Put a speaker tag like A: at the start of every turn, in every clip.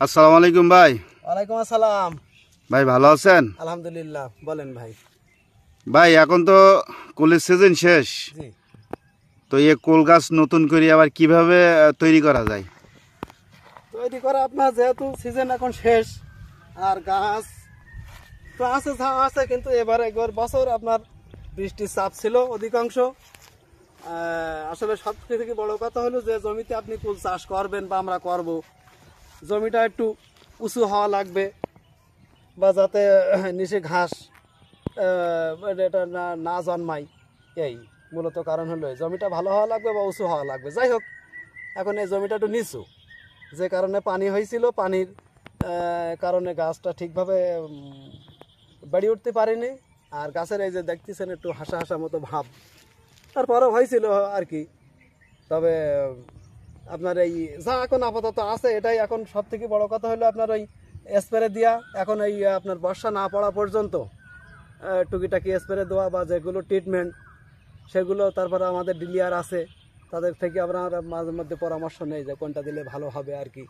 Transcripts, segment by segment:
A: আসসালামু আলাইকুম ভাই।
B: ওয়ালাইকুম আসসালাম।
A: ভাই ভালো আছেন?
B: আলহামদুলিল্লাহ। বলেন ভাই।
A: ভাই এখন তো কুলের সিজন শেষ,
B: জি,
A: তো এই কুল গাছ নতুন করে আবার কিভাবে তৈরি করা যায়?
B: তৈরি করা আপনার যেহেতু সিজন এখন শেষ আর গাছ তো আছে যা আছে, কিন্তু একবার বছর আপনার বৃষ্টির চাপ ছিল অধিকাংশ। আসলে সব থেকে বড় কথা হলো যে জমিতে আপনি কুল চাষ করবেন বা আমরা করব, জমিটা একটু উঁচু হওয়া লাগবে বা যাতে নিচে ঘাস এটা না জন্মায়। এই মূলত কারণ হলো জমিটা ভালো হওয়া লাগবে বা উঁচু হওয়া লাগবে। যাই হোক, এখন এই জমিটা একটু নিচু, যে কারণে পানি হয়েছিল, পানির কারণে গাছটা ঠিকভাবে বেড়ে উঠতে পারেনি। আর গাছের এই যে দেখতেছেন একটু হাসা হাসা মতো ভাব, তারপরেও হয়েছিল আর কি। তবে আপনার এই যা এখন আপাতত আছে এটাই এখন সব থেকে বড় কথা হলো আপনার ওই স্প্রে দেওয়া। এখন এই আপনার বর্ষা না পড়া পর্যন্ত টুকিটাকি স্প্রে দেওয়া বা যেগুলো ট্রিটমেন্ট সেগুলো, তারপরে আমাদের ডিলিয়ার আছে, তাদের থেকে আমরা মাঝে মধ্যে পরামর্শ নেই যে কোনটা দিলে ভালো হবে আর কি।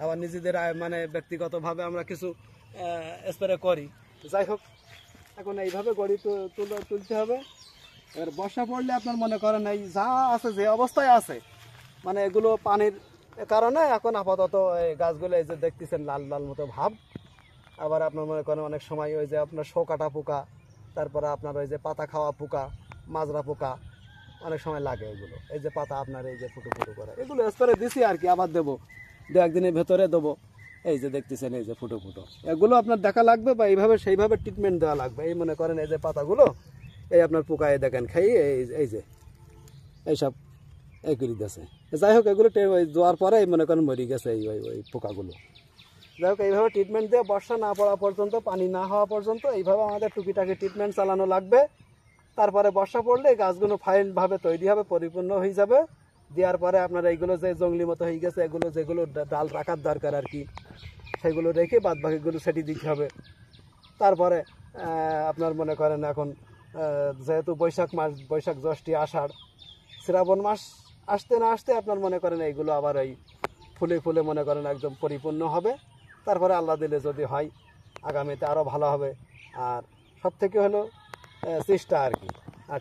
B: আবার নিজেদের মানে ব্যক্তিগতভাবে আমরা কিছু স্প্রে করি। যাই হোক, এখন এইভাবে গড়ি তুলতে হবে। এবার বর্ষা পড়লে আপনার মনে করেন এই যা আছে যে অবস্থায় আছে, মানে এগুলো পানির কারণে এখন আপাতত এই গাছগুলো এই যে দেখতেছেন লাল লাল মতো ভাব। আবার আপনার মনে করেন অনেক সময় ওই যে আপনার শোকাটা পোকা, তারপরে আপনার ওই যে পাতা খাওয়া পোকা, মাজরা পোকা অনেক সময় লাগে। এগুলো এই যে পাতা আপনার এই যে ফুটো ফুটো করে, এগুলো স্প্রে দিছি আর কি। আবার দেবো দু একদিনের ভেতরে দেবো। এই যে দেখতেছেন এই যে ফুটো ফুটো, এগুলো আপনার দেখা লাগবে বা এইভাবে সেইভাবে ট্রিটমেন্ট দেওয়া লাগবে। এই মনে করেন এই যে পাতাগুলো এই আপনার পোকায় দেখেন খাই এই যে এইসব এই করে দিয়েছে। যাই হোক, এগুলো দেওয়ার পরে মনে করেন মরে গেছে এই ওই পোকাগুলো। যাই হোক, এইভাবে ট্রিটমেন্ট দিয়ে বর্ষা না পড়া পর্যন্ত, পানি না হওয়া পর্যন্ত এইভাবে আমাদের টুকিটাকি ট্রিটমেন্ট চালানো লাগবে। তারপরে বর্ষা পড়লে গাছগুলো ফাইনভাবে তৈরি হবে, পরিপূর্ণ হয়ে যাবে। দেওয়ার পরে আপনার এইগুলো যে জঙ্গলি মতো হয়ে গেছে, এগুলো যেগুলো ডাল রাখার দরকার আর কি, সেগুলো রেখে বাদ বাকিগুলো সেটি দিতে হবে। তারপরে আপনার মনে করেন এখন যেহেতু বৈশাখ মাস, বৈশাখ জ্যৈষ্ঠ আষাঢ় শ্রাবণ মাস আসতে না আসতে আপনার মনে করেন এইগুলো আবার এই ফুলে ফুলে মনে করেন একদম পরিপূর্ণ হবে। তারপরে আল্লাহ দিলে যদি হয় আগামীতে আরও ভালো হবে। আর সব থেকে হলো চেষ্টা আর কি, আর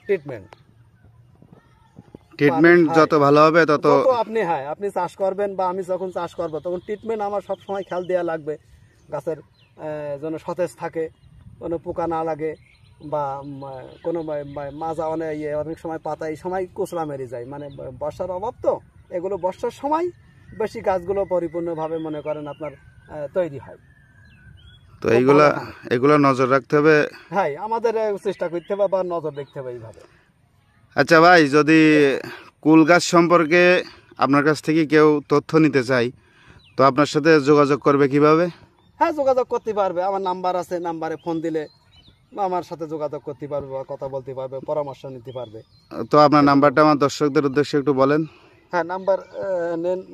B: ট্রিটমেন্ট
A: যত ভালো হবে তত
B: আপনি আপনি চাষ করবেন বা আমি যখন চাষ করবো তখন ট্রিটমেন্ট আমার সব সময় খেয়াল দেওয়া লাগবে। গাছের যেন সতেজ থাকে, কোনো পোকা না লাগে বা কোনো মাজা অনেক সময় পাতা এই সময় কোচলা মেরে যায়, মানে বর্ষার অভাব তো। এগুলো বর্ষার সময় বেশি গাছগুলো পরিপূর্ণভাবে মনে করেন আপনার তৈরি হয়।
A: তো এগুলো নজর রাখতে হবে।
B: হ্যাঁ, আমাদের চেষ্টা করতে হবে বা নজর দেখতে হবে এইভাবে।
A: আচ্ছা ভাই, যদি কুল গাছ সম্পর্কে আপনার কাছ থেকে কেউ তথ্য নিতে চাই, তো আপনার সাথে যোগাযোগ করবে কিভাবে?
B: হ্যাঁ, যোগাযোগ করতে পারবে, আমার নাম্বার আছে, নাম্বারে ফোন দিলে আমার সাথে যোগাযোগ করতে পারবে বা কথা বলতে পারবে, পরামর্শ নিতে পারবে।
A: তো আপনার নাম্বারটা আমার দর্শকদের উদ্দেশ্যে একটু বলেন।
B: হ্যাঁ,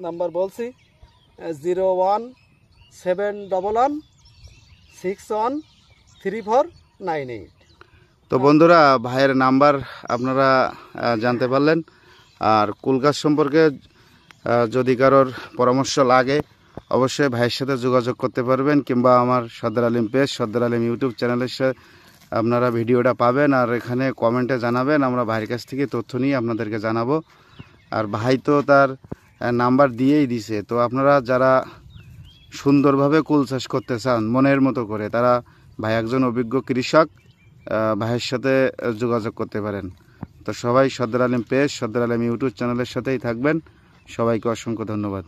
B: নাম্বার বলছি 01711613498।
A: তো বন্ধুরা, ভাইয়ের নাম্বার আপনারা জানতে পারলেন। আর কুল গাছ সম্পর্কে যদি কারোর পরামর্শ লাগে অবশ্যই ভাইয়ের সাথে যোগাযোগ করতে পারবেন, কিংবা আমার সর্দার আলিম পেজ, সর্দার আলিম ইউটিউব চ্যানেলের সাথে আপনারা ভিডিওটা পাবেন। আর এখানে কমেন্টে জানাবেন, আমরা ভাইয়ের কাছ থেকে তথ্য নিয়ে আপনাদেরকে জানাবো। আর ভাই তো তার নাম্বার দিয়েই দিছে। তো আপনারা যারা সুন্দরভাবে কুল চাষ করতে চান মনের মতো করে, তারা ভাই একজন অভিজ্ঞ কৃষক, ভাইয়ের সাথে যোগাযোগ করতে পারেন। তো সবাই সর্দার আলিম পেজ, সর্দার আলিম ইউটিউব চ্যানেলের সাথেই থাকবেন। সবাইকে অসংখ্য ধন্যবাদ।